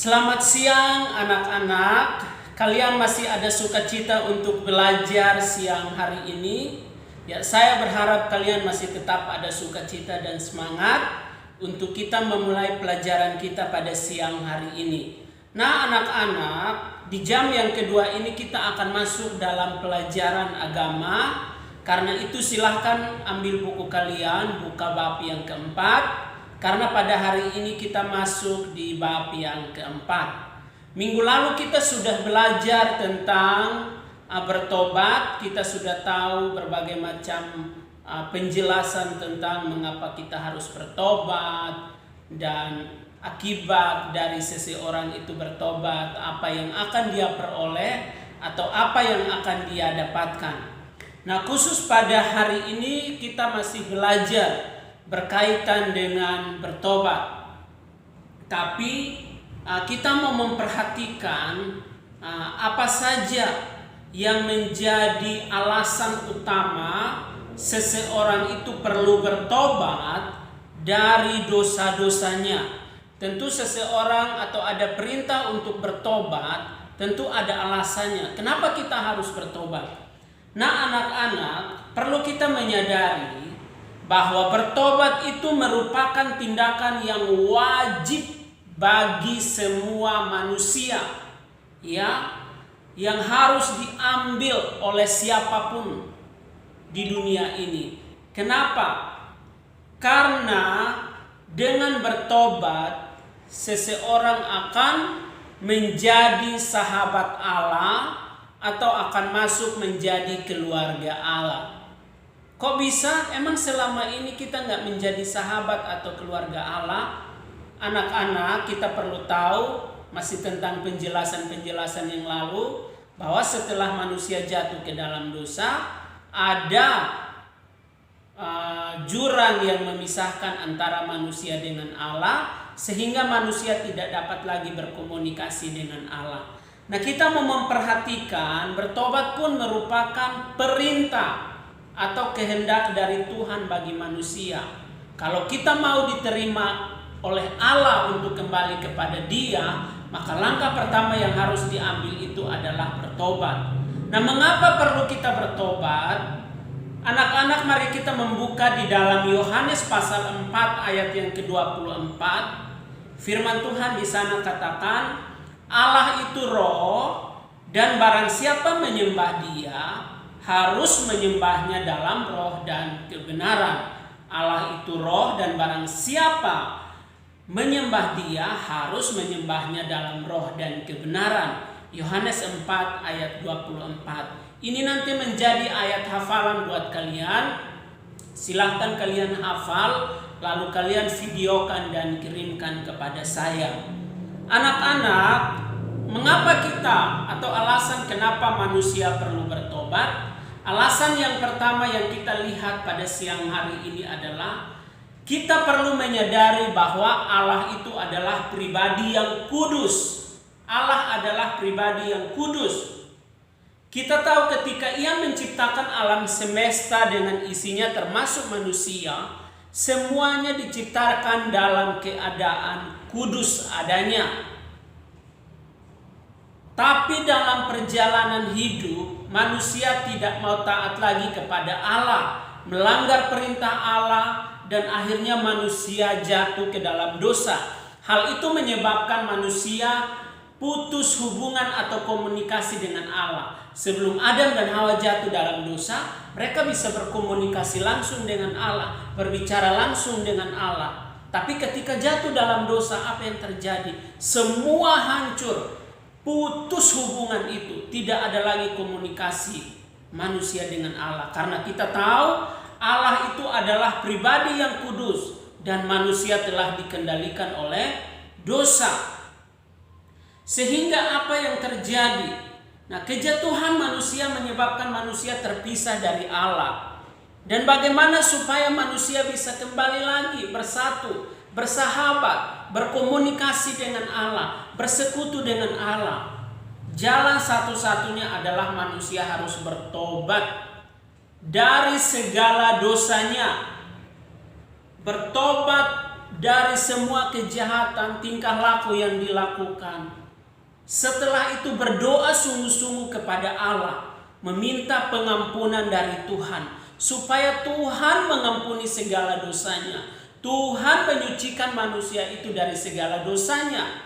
Selamat siang anak-anak. Kalian masih ada sukacita untuk belajar siang hari ini? Ya, saya berharap kalian masih tetap ada sukacita dan semangat untuk kita memulai pelajaran kita pada siang hari ini. Nah, anak-anak, di jam yang kedua ini kita akan masuk dalam pelajaran agama. Karena itu silahkan ambil buku kalian, buka bab yang keempat. Karena pada hari ini kita masuk di bab yang keempat. Minggu lalu kita sudah belajar tentang bertobat. Kita sudah tahu berbagai macam penjelasan tentang mengapa kita harus bertobat dan akibat dari seseorang itu bertobat, apa yang akan dia peroleh atau apa yang akan dia dapatkan. Nah, khusus pada hari ini kita masih belajar berkaitan dengan bertobat. Tapi kita mau memperhatikan apa saja yang menjadi alasan utama seseorang itu perlu bertobat dari dosa-dosanya. Tentu seseorang atau ada perintah untuk bertobat, tentu ada alasannya. Kenapa kita harus bertobat? Nah, anak-anak, perlu kita menyadari bahwa bertobat itu merupakan tindakan yang wajib bagi semua manusia, ya, yang harus diambil oleh siapapun di dunia ini. Kenapa? Karena dengan bertobat seseorang akan menjadi sahabat Allah atau akan masuk menjadi keluarga Allah. Kok bisa? Emang selama ini kita nggak menjadi sahabat atau keluarga Allah? Anak-anak, kita perlu tahu masih tentang penjelasan-penjelasan yang lalu bahwa setelah manusia jatuh ke dalam dosa, ada jurang yang memisahkan antara manusia dengan Allah, sehingga manusia tidak dapat lagi berkomunikasi dengan Allah. Nah, kita mau memperhatikan bertobat pun merupakan perintah atau kehendak dari Tuhan bagi manusia. Kalau kita mau diterima oleh Allah untuk kembali kepada Dia, maka langkah pertama yang harus diambil itu adalah bertobat. Nah, mengapa perlu kita bertobat? Anak-anak, mari kita membuka di dalam Yohanes pasal 4 ayat yang ke-24. Firman Tuhan di sana katakan, Allah itu roh, dan barang siapa menyembah Dia harus menyembahnya dalam roh dan kebenaran. Allah itu roh, dan barang siapa menyembah Dia harus menyembahnya dalam roh dan kebenaran. Yohanes 4 ayat 24. Ini nanti menjadi ayat hafalan buat kalian. Silahkan kalian hafal, lalu kalian videokan dan kirimkan kepada saya. Anak-anak, mengapa kita atau alasan kenapa manusia perlu bertobat? Alasan yang pertama yang kita lihat pada siang hari ini adalah kita perlu menyadari bahwa Allah itu adalah pribadi yang kudus. Allah adalah pribadi yang kudus. Kita tahu ketika Ia menciptakan alam semesta dengan isinya termasuk manusia, semuanya diciptakan dalam keadaan kudus adanya. Tapi dalam perjalanan hidup, manusia tidak mau taat lagi kepada Allah, melanggar perintah Allah, dan akhirnya manusia jatuh ke dalam dosa. Hal itu menyebabkan manusia putus hubungan atau komunikasi dengan Allah. Sebelum Adam dan Hawa jatuh dalam dosa, mereka bisa berkomunikasi langsung dengan Allah, berbicara langsung dengan Allah. Tapi ketika jatuh dalam dosa, apa yang terjadi? Semua hancur. Putus hubungan itu, tidak ada lagi komunikasi manusia dengan Allah. Karena kita tahu Allah itu adalah pribadi yang kudus dan manusia telah dikendalikan oleh dosa. Sehingga apa yang terjadi? Nah, kejatuhan manusia menyebabkan manusia terpisah dari Allah. Dan bagaimana supaya manusia bisa kembali lagi bersatu, bersahabat, berkomunikasi dengan Allah, bersekutu dengan Allah? Jalan satu-satunya adalah manusia harus bertobat dari segala dosanya. Bertobat dari semua kejahatan tingkah laku yang dilakukan. Setelah itu berdoa sungguh-sungguh kepada Allah, meminta pengampunan dari Tuhan, supaya Tuhan mengampuni segala dosanya. Tuhan menyucikan manusia itu dari segala dosanya.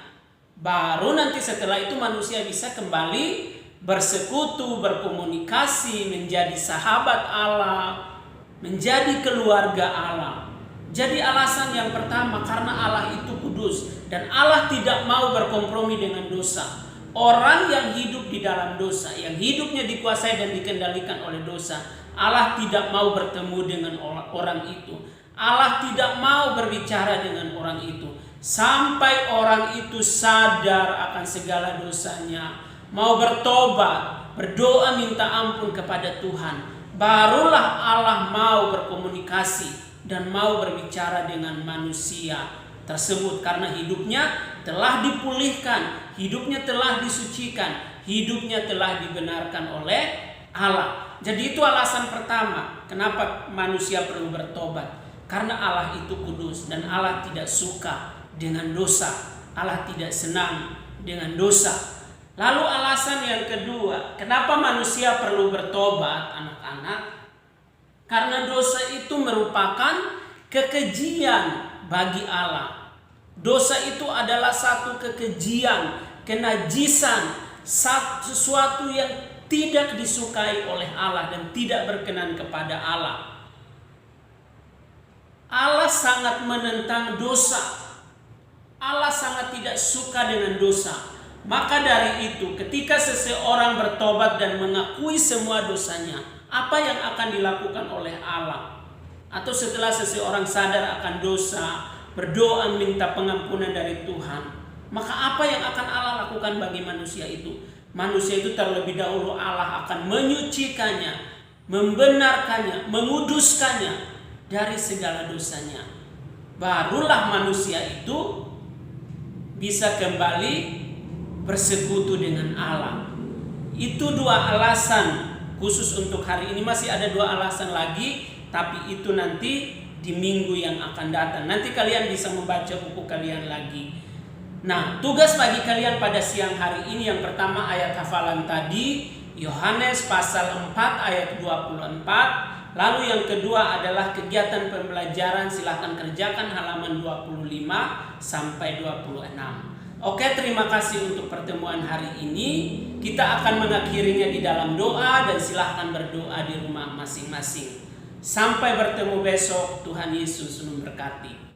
Baru nanti setelah itu manusia bisa kembali bersekutu, berkomunikasi, menjadi sahabat Allah, menjadi keluarga Allah. Jadi alasan yang pertama, karena Allah itu kudus dan Allah tidak mau berkompromi dengan dosa. Orang yang hidup di dalam dosa, yang hidupnya dikuasai dan dikendalikan oleh dosa, Allah tidak mau bertemu dengan orang itu. Allah tidak mau berbicara dengan orang itu sampai orang itu sadar akan segala dosanya, mau bertobat, berdoa minta ampun kepada Tuhan. Barulah Allah mau berkomunikasi dan mau berbicara dengan manusia tersebut, karena hidupnya telah dipulihkan, hidupnya telah disucikan, hidupnya telah dibenarkan oleh Allah. Jadi itu alasan pertama kenapa manusia perlu bertobat. Karena Allah itu kudus dan Allah tidak suka dengan dosa. Allah tidak senang dengan dosa. Lalu alasan yang kedua, kenapa manusia perlu bertobat, anak-anak? Karena dosa itu merupakan kekejian bagi Allah. Dosa itu adalah satu kekejian, kenajisan, sesuatu yang tidak disukai oleh Allah dan tidak berkenan kepada Allah. Allah sangat menentang dosa. Allah sangat tidak suka dengan dosa. Maka dari itu, ketika seseorang bertobat dan mengakui semua dosanya, apa yang akan dilakukan oleh Allah? Atau setelah seseorang sadar akan dosa, berdoa minta pengampunan dari Tuhan, maka apa yang akan Allah lakukan bagi manusia itu? Manusia itu terlebih dahulu Allah akan menyucikannya, membenarkannya, menguduskannya dari segala dosanya. Barulah manusia itu bisa kembali bersekutu dengan Allah. Itu dua alasan khusus untuk hari ini. Masih ada dua alasan lagi, tapi itu nanti di minggu yang akan datang. Nanti kalian bisa membaca buku kalian lagi. Nah, tugas bagi kalian pada siang hari ini, yang pertama ayat hafalan tadi, Yohanes pasal 4 ayat 24. Lalu yang kedua adalah kegiatan pembelajaran, silahkan kerjakan halaman 25 sampai 26. Oke, terima kasih untuk pertemuan hari ini. Kita akan mengakhirinya di dalam doa dan silahkan berdoa di rumah masing-masing. Sampai bertemu besok, Tuhan Yesus memberkati.